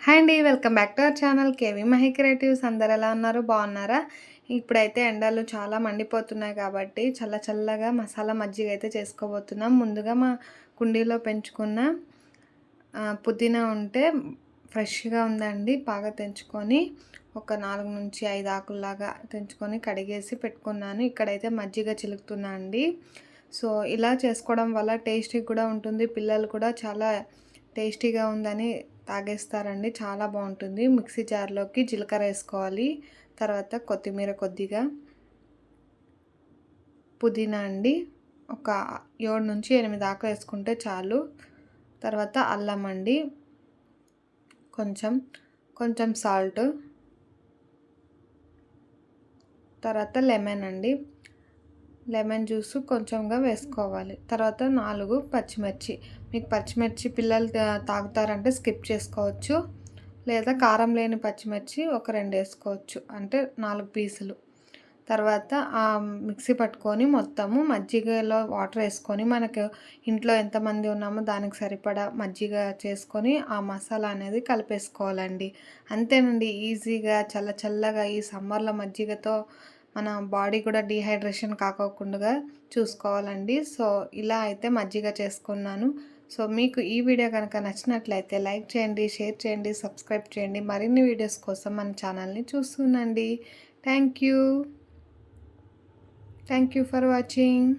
Hi అండి. Welcome back to our channel KV Mahi creatives. అందరు ఎలా ఉన్నారు? బాగున్నారా? ఇప్పుడైతే ఎండలు చాలా మండిపోతున్నాయి కాబట్టి చల్లగా మసాలా మజ్జిగ అయితే చేసుకోబోతున్నాం. ముందుగా మా కుండీలో పెంచుకున్న పుదీనా ఉంటే ఫ్రెష్గా ఉందండి. బాగా తెంచుకొని ఒక 4-5 ఆకుల్లాగా తెంచుకొని కడిగేసి పెట్టుకున్నాను. ఇక్కడైతే మజ్జిగ చిలుకుతున్నా అండి. సో ఇలా చేసుకోవడం వల్ల టేస్టీ కూడా ఉంటుంది. పిల్లలు కూడా చాలా టేస్టీగా ఉందని తాగేస్తారండి. చాలా బాగుంటుంది. మిక్సీ జార్లోకి జీలకర్ర వేసుకోవాలి. తర్వాత కొత్తిమీర కొద్దిగా, పుదీనా అండి ఒక 7-8 ఆకు వేసుకుంటే చాలు. తర్వాత అల్లం అండి, కొంచెం సాల్ట్, తర్వాత లెమన్ అండి, లెమన్ జ్యూస్ కొంచెంగా వేసుకోవాలి. తర్వాత 4 పచ్చిమిర్చి. మీకు పచ్చిమిర్చి పిల్లలు తాగుతారంటే స్కిప్ చేసుకోవచ్చు, లేదా కారం లేని పచ్చిమిర్చి ఒక 2 వేసుకోవచ్చు, అంటే 4 పీసులు. తర్వాత మిక్సీ పట్టుకొని మొత్తము మజ్జిగలో వాటర్ వేసుకొని మనకు ఇంట్లో ఎంతమంది ఉన్నామో దానికి సరిపడా మజ్జిగ చేసుకొని ఆ మసాలా అనేది కలిపేసుకోవాలండి. అంతేనండి, ఈజీగా చల్లగా ఈ సమ్మర్లో మజ్జిగతో మన బాడీ కూడా డీహైడ్రేషన్ కాకోకుండా చూసుకోవాలండి. సో ఇలా అయితే మజ్జిగ చేసుకున్నాను. సో మీకు ఈ వీడియో కనుక నచ్చినట్లయితే లైక్ చేయండి, షేర్ చేయండి, సబ్స్క్రైబ్ చేయండి. మరిన్ని వీడియోస్ కోసం మన ఛానల్ని చూస్తుండండి. Thank you for watching.